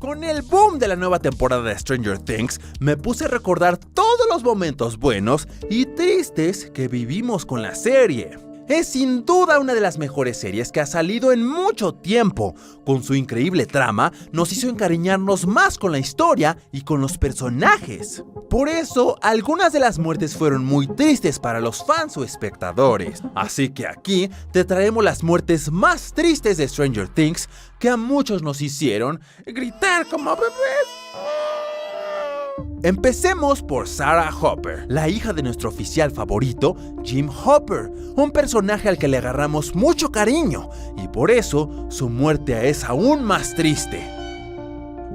Con el boom de la nueva temporada de Stranger Things, me puse a recordar todos los momentos buenos y tristes que vivimos con la serie. Es sin duda una de las mejores series que ha salido en mucho tiempo. Con su increíble trama, nos hizo encariñarnos más con la historia y con los personajes. Por eso, algunas de las muertes fueron muy tristes para los fans o espectadores. Así que aquí te traemos las muertes más tristes de Stranger Things que a muchos nos hicieron gritar como bebés. Empecemos por Sarah Hopper, la hija de nuestro oficial favorito, Jim Hopper, un personaje al que le agarramos mucho cariño y por eso su muerte es aún más triste.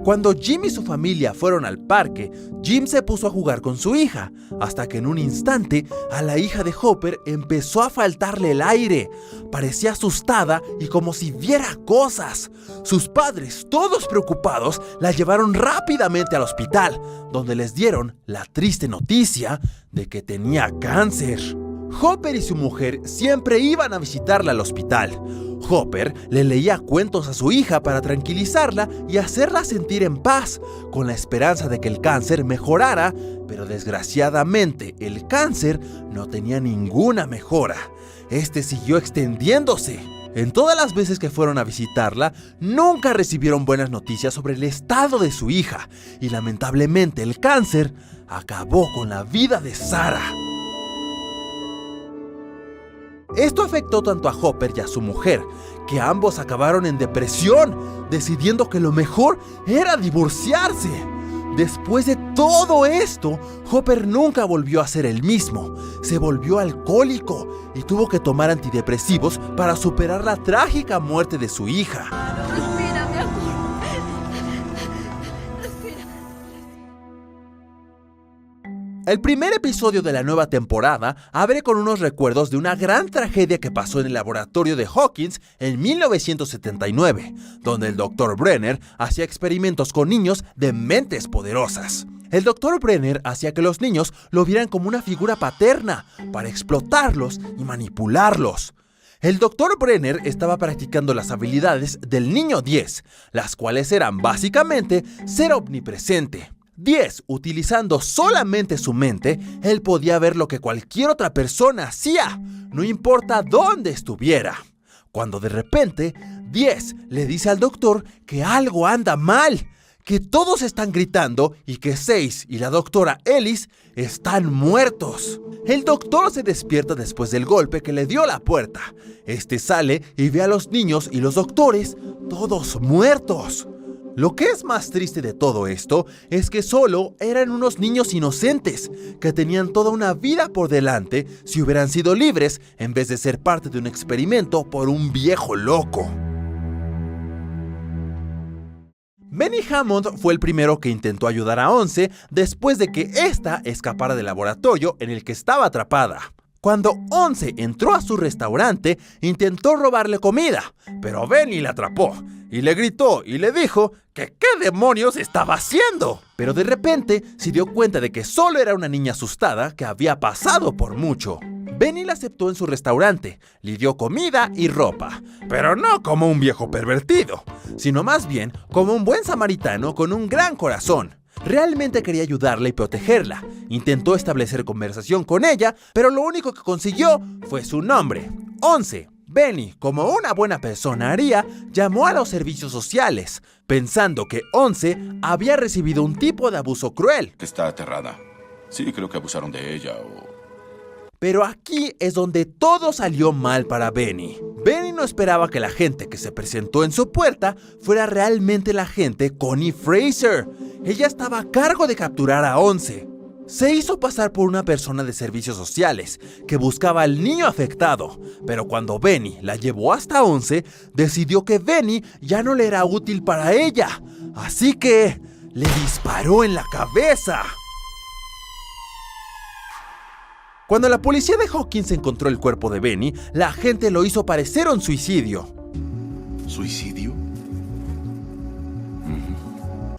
Cuando Jim y su familia fueron al parque, Jim se puso a jugar con su hija, hasta que en un instante a la hija de Hopper empezó a faltarle el aire. Parecía asustada y como si viera cosas. Sus padres, todos preocupados, la llevaron rápidamente al hospital, donde les dieron la triste noticia de que tenía cáncer. Hopper y su mujer siempre iban a visitarla al hospital. Hopper le leía cuentos a su hija para tranquilizarla y hacerla sentir en paz, con la esperanza de que el cáncer mejorara, pero desgraciadamente el cáncer no tenía ninguna mejora. Este siguió extendiéndose. En todas las veces que fueron a visitarla, nunca recibieron buenas noticias sobre el estado de su hija, y lamentablemente el cáncer acabó con la vida de Sarah. Esto afectó tanto a Hopper y a su mujer, que ambos acabaron en depresión, decidiendo que lo mejor era divorciarse. Después de todo esto, Hopper nunca volvió a ser el mismo. Se volvió alcohólico y tuvo que tomar antidepresivos para superar la trágica muerte de su hija. Respira, mi amor. El primer episodio de la nueva temporada abre con unos recuerdos de una gran tragedia que pasó en el laboratorio de Hawkins en 1979, donde el Dr. Brenner hacía experimentos con niños de mentes poderosas. El Dr. Brenner hacía que los niños lo vieran como una figura paterna para explotarlos y manipularlos. El Dr. Brenner estaba practicando las habilidades del niño 10, las cuales eran básicamente ser omnipresente. 10, utilizando solamente su mente, él podía ver lo que cualquier otra persona hacía, no importa dónde estuviera. Cuando de repente, 10 le dice al doctor que algo anda mal, que todos están gritando y que 6 y la doctora Ellis están muertos. El doctor se despierta después del golpe que le dio a la puerta. Este sale y ve a los niños y los doctores todos muertos. Lo que es más triste de todo esto es que solo eran unos niños inocentes que tenían toda una vida por delante si hubieran sido libres en vez de ser parte de un experimento por un viejo loco. Benny Hammond fue el primero que intentó ayudar a Once después de que ésta escapara del laboratorio en el que estaba atrapada. Cuando Once entró a su restaurante, intentó robarle comida, pero Benny la atrapó y le gritó y le dijo que qué demonios estaba haciendo. Pero de repente se dio cuenta de que solo era una niña asustada que había pasado por mucho. Benny la aceptó en su restaurante, le dio comida y ropa, pero no como un viejo pervertido, sino más bien como un buen samaritano con un gran corazón. Realmente quería ayudarla y protegerla. Intentó establecer conversación con ella, pero lo único que consiguió fue su nombre, Once. Benny, como una buena persona haría, llamó a los servicios sociales, pensando que Once había recibido un tipo de abuso cruel. Está aterrada. Sí, creo que abusaron de ella o... Pero aquí es donde todo salió mal para Benny. Benny no esperaba que la gente que se presentó en su puerta fuera realmente la agente Connie Fraser. Ella estaba a cargo de capturar a Once. Se hizo pasar por una persona de servicios sociales que buscaba al niño afectado, pero cuando Benny la llevó hasta Once, decidió que Benny ya no le era útil para ella, así que le disparó en la cabeza. Cuando la policía de Hawkins encontró el cuerpo de Benny, la agente lo hizo parecer un suicidio. ¿Suicidio?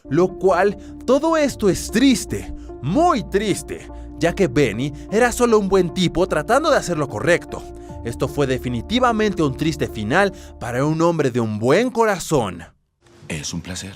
Lo cual, todo esto es triste, muy triste, ya que Benny era solo un buen tipo tratando de hacer lo correcto. Esto fue definitivamente un triste final para un hombre de un buen corazón. Es un placer.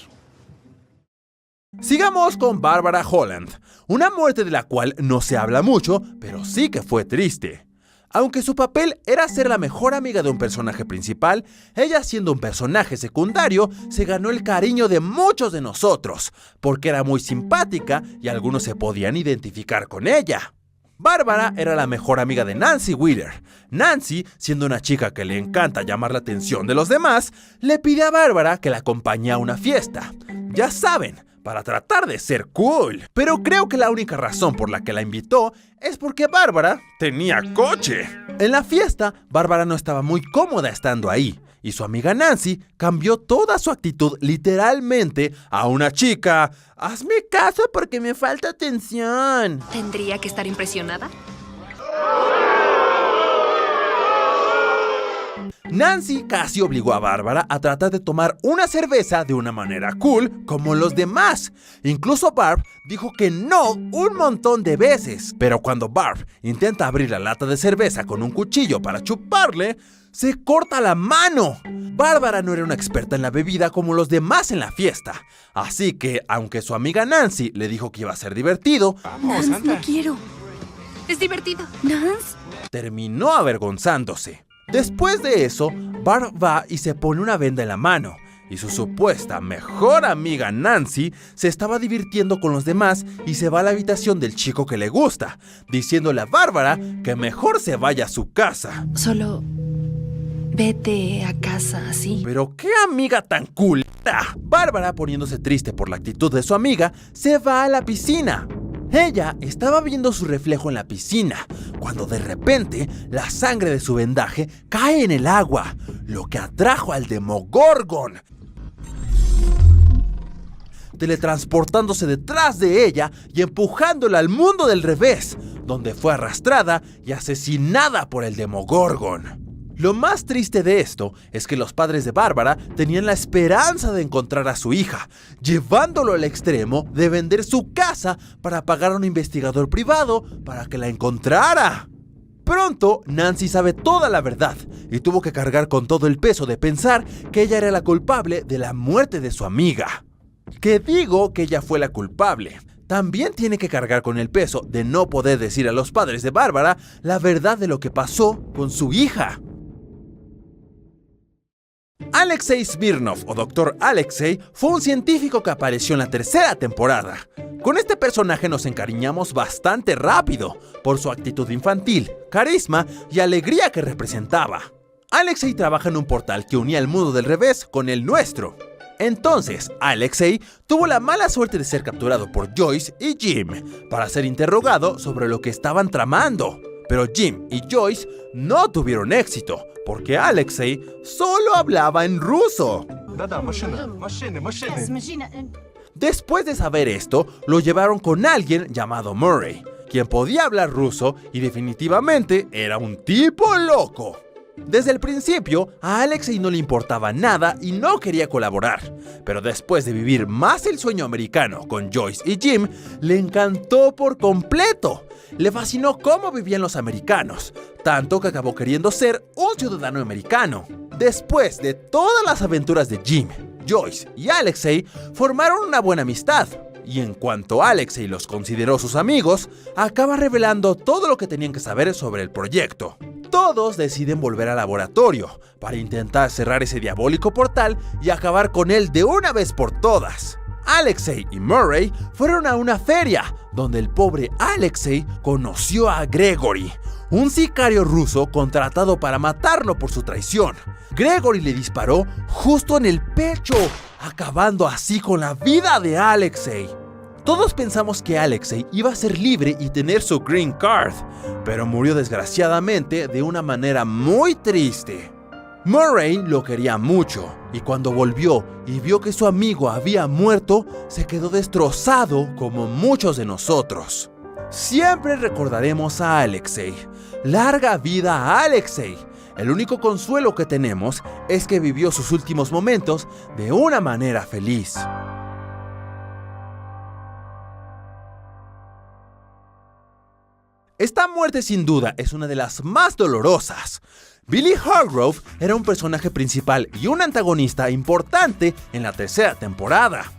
Sigamos con Barbara Holland, una muerte de la cual no se habla mucho, pero sí que fue triste. Aunque su papel era ser la mejor amiga de un personaje principal, ella siendo un personaje secundario se ganó el cariño de muchos de nosotros, porque era muy simpática y algunos se podían identificar con ella. Bárbara era la mejor amiga de Nancy Wheeler. Nancy, siendo una chica que le encanta llamar la atención de los demás, le pide a Bárbara que la acompañe a una fiesta. Ya saben, para tratar de ser cool. Pero creo que la única razón por la que la invitó es porque Bárbara tenía coche. En la fiesta, Bárbara no estaba muy cómoda estando ahí, y su amiga Nancy cambió toda su actitud literalmente a una chica. Hazme caso porque me falta atención. ¿Tendría que estar impresionada? Nancy casi obligó a Bárbara a tratar de tomar una cerveza de una manera cool como los demás. Incluso Barb dijo que no un montón de veces. Pero cuando Barb intenta abrir la lata de cerveza con un cuchillo para chuparle, se corta la mano. Bárbara no era una experta en la bebida como los demás en la fiesta. Así que, aunque su amiga Nancy le dijo que iba a ser divertido, Nance, no quiero. Es divertido. Nance. terminó avergonzándose. Después de eso, Barb va y se pone una venda en la mano, y su supuesta mejor amiga Nancy se estaba divirtiendo con los demás y se va a la habitación del chico que le gusta, diciéndole a Bárbara que mejor se vaya a su casa. Solo vete a casa así. Pero qué amiga tan cool. Bárbara, poniéndose triste por la actitud de su amiga, se va a la piscina. Ella estaba viendo su reflejo en la piscina, cuando de repente la sangre de su vendaje cae en el agua, lo que atrajo al Demogorgon, teletransportándose detrás de ella y empujándola al mundo del revés, donde fue arrastrada y asesinada por el Demogorgon. Lo más triste de esto es que los padres de Bárbara tenían la esperanza de encontrar a su hija, llevándolo al extremo de vender su casa para pagar a un investigador privado para que la encontrara. Pronto, Nancy sabe toda la verdad y tuvo que cargar con todo el peso de pensar que ella era la culpable de la muerte de su amiga. Que digo que ella fue la culpable. También tiene que cargar con el peso de no poder decir a los padres de Bárbara la verdad de lo que pasó con su hija. Alexei Smirnov, o Dr. Alexei, fue un científico que apareció en la tercera temporada. Con este personaje nos encariñamos bastante rápido, por su actitud infantil, carisma y alegría que representaba. Alexei trabaja en un portal que unía el mundo del revés con el nuestro. Entonces, Alexei tuvo la mala suerte de ser capturado por Joyce y Jim, para ser interrogado sobre lo que estaban tramando. Pero Jim y Joyce no tuvieron éxito, porque Alexei solo hablaba en ruso. Después de saber esto, lo llevaron con alguien llamado Murray, quien podía hablar ruso y definitivamente era un tipo loco. Desde el principio, a Alexei no le importaba nada y no quería colaborar, pero después de vivir más el sueño americano con Joyce y Jim, le encantó por completo. Le fascinó cómo vivían los americanos, tanto que acabó queriendo ser un ciudadano americano. Después de todas las aventuras de Jim, Joyce y Alexei, formaron una buena amistad. Y en cuanto Alexei los consideró sus amigos, acaba revelando todo lo que tenían que saber sobre el proyecto. Todos deciden volver al laboratorio para intentar cerrar ese diabólico portal y acabar con él de una vez por todas. Alexei y Murray fueron a una feria, donde el pobre Alexei conoció a Gregory, un sicario ruso contratado para matarlo por su traición. Gregory le disparó justo en el pecho, acabando así con la vida de Alexei. Todos pensamos que Alexei iba a ser libre y tener su green card, pero murió desgraciadamente de una manera muy triste. Murray lo quería mucho, y cuando volvió y vio que su amigo había muerto, se quedó destrozado como muchos de nosotros. Siempre recordaremos a Alexei. ¡Larga vida a Alexei! El único consuelo que tenemos es que vivió sus últimos momentos de una manera feliz. Esta muerte sin duda es una de las más dolorosas. Billy Hargrove era un personaje principal y un antagonista importante en la tercera temporada.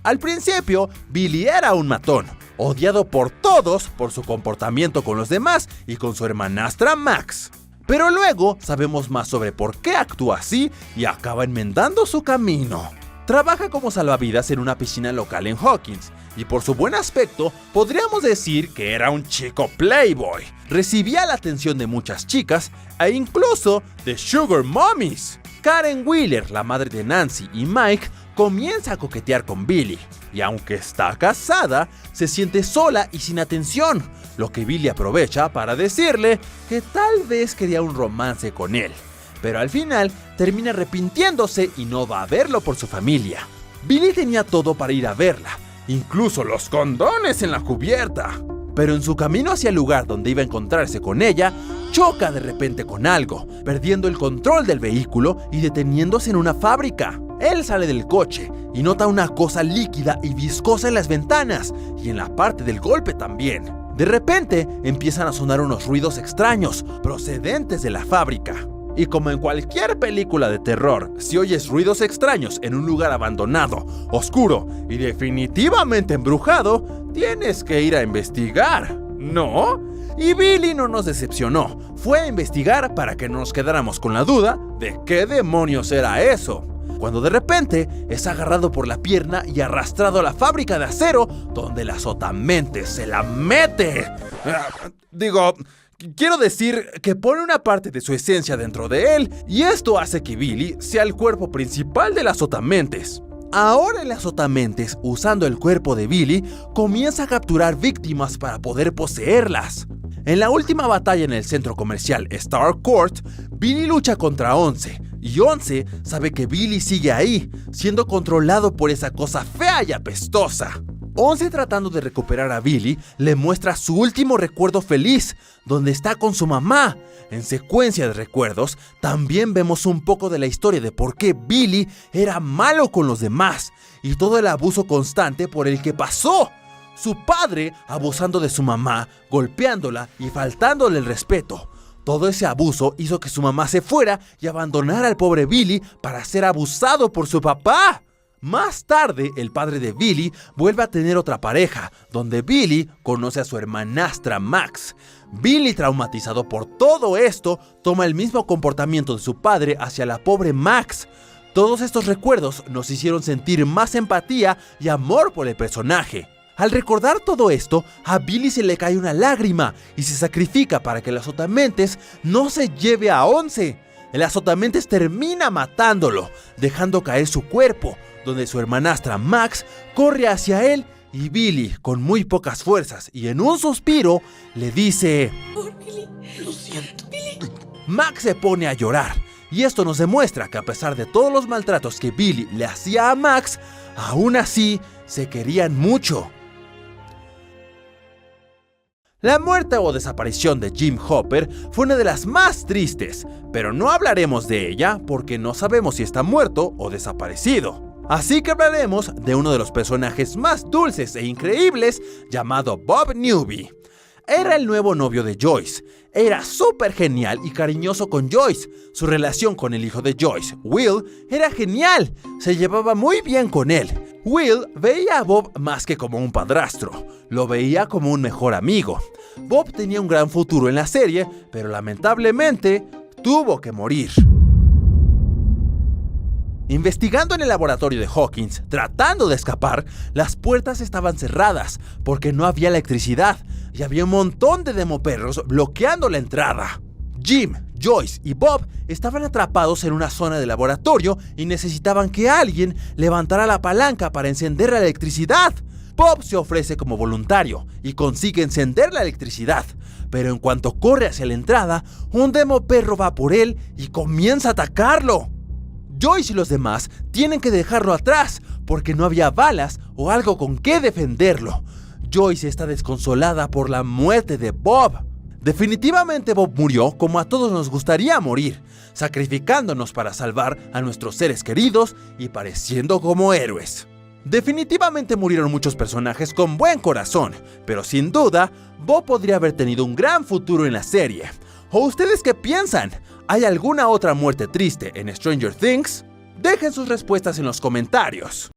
Al principio, Billy era un matón, odiado por todos por su comportamiento con los demás y con su hermanastra Max. Pero luego sabemos más sobre por qué actúa así y acaba enmendando su camino. Trabaja como salvavidas en una piscina local en Hawkins, y por su buen aspecto podríamos decir que era un chico playboy. Recibía la atención de muchas chicas e incluso de sugar mommies. Karen Wheeler, la madre de Nancy y Mike, comienza a coquetear con Billy, y aunque está casada, se siente sola y sin atención, lo que Billy aprovecha para decirle que tal vez quería un romance con él. Pero al final termina arrepintiéndose y no va a verlo por su familia. Billy tenía todo para ir a verla, incluso los condones en la cubierta. Pero en su camino hacia el lugar donde iba a encontrarse con ella, choca de repente con algo, perdiendo el control del vehículo y deteniéndose en una fábrica. Él sale del coche y nota una cosa líquida y viscosa en las ventanas y en la parte del golpe también. De repente empiezan a sonar unos ruidos extraños procedentes de la fábrica. Y como en cualquier película de terror, si oyes ruidos extraños en un lugar abandonado, oscuro y definitivamente embrujado, tienes que ir a investigar, ¿no? Y Billy no nos decepcionó, fue a investigar para que no nos quedáramos con la duda de qué demonios era eso. Cuando de repente es agarrado por la pierna y arrastrado a la fábrica de acero, donde la azotamentes se la mete. Quiero decir que pone una parte de su esencia dentro de él, y esto hace que Billy sea el cuerpo principal de las azotamentes. Ahora el azotamentes, usando el cuerpo de Billy, comienza a capturar víctimas para poder poseerlas. En la última batalla en el centro comercial Star Court, Billy lucha contra Once, y Once sabe que Billy sigue ahí, siendo controlado por esa cosa fea y apestosa. Once, tratando de recuperar a Billy, le muestra su último recuerdo feliz, donde está con su mamá. En secuencia de recuerdos, también vemos un poco de la historia de por qué Billy era malo con los demás, y todo el abuso constante por el que pasó. Su padre abusando de su mamá, golpeándola y faltándole el respeto. Todo ese abuso hizo que su mamá se fuera y abandonara al pobre Billy para ser abusado por su papá. Más tarde, el padre de Billy vuelve a tener otra pareja, donde Billy conoce a su hermanastra Max. Billy, traumatizado por todo esto, toma el mismo comportamiento de su padre hacia la pobre Max. Todos estos recuerdos nos hicieron sentir más empatía y amor por el personaje. Al recordar todo esto, a Billy se le cae una lágrima y se sacrifica para que el azotamentes no se lleve a Once. El azotamentes termina matándolo, dejando caer su cuerpo, donde su hermanastra Max corre hacia él y Billy, con muy pocas fuerzas y en un suspiro, le dice: Por Billy. Lo siento. Billy. Max se pone a llorar, y esto nos demuestra que a pesar de todos los maltratos que Billy le hacía a Max, aún así se querían mucho. La muerte o desaparición de Jim Hopper fue una de las más tristes, pero no hablaremos de ella porque no sabemos si está muerto o desaparecido. Así que hablaremos de uno de los personajes más dulces e increíbles, llamado Bob Newby. Era el nuevo novio de Joyce. Era súper genial y cariñoso con Joyce. Su relación con el hijo de Joyce, Will, era genial. Se llevaba muy bien con él. Will veía a Bob más que como un padrastro. Lo veía como un mejor amigo. Bob tenía un gran futuro en la serie, pero lamentablemente tuvo que morir. Investigando en el laboratorio de Hawkins, tratando de escapar, las puertas estaban cerradas porque no había electricidad y había un montón de demoperros bloqueando la entrada. Jim, Joyce y Bob estaban atrapados en una zona del laboratorio y necesitaban que alguien levantara la palanca para encender la electricidad. Bob se ofrece como voluntario y consigue encender la electricidad, pero en cuanto corre hacia la entrada, un demoperro va por él y comienza a atacarlo. Joyce y los demás tienen que dejarlo atrás porque no había balas o algo con qué defenderlo. Joyce está desconsolada por la muerte de Bob. Definitivamente Bob murió como a todos nos gustaría morir, sacrificándonos para salvar a nuestros seres queridos y pareciendo como héroes. Definitivamente murieron muchos personajes con buen corazón, pero sin duda, Bob podría haber tenido un gran futuro en la serie. ¿O ustedes qué piensan? ¿Hay alguna otra muerte triste en Stranger Things? Dejen sus respuestas en los comentarios.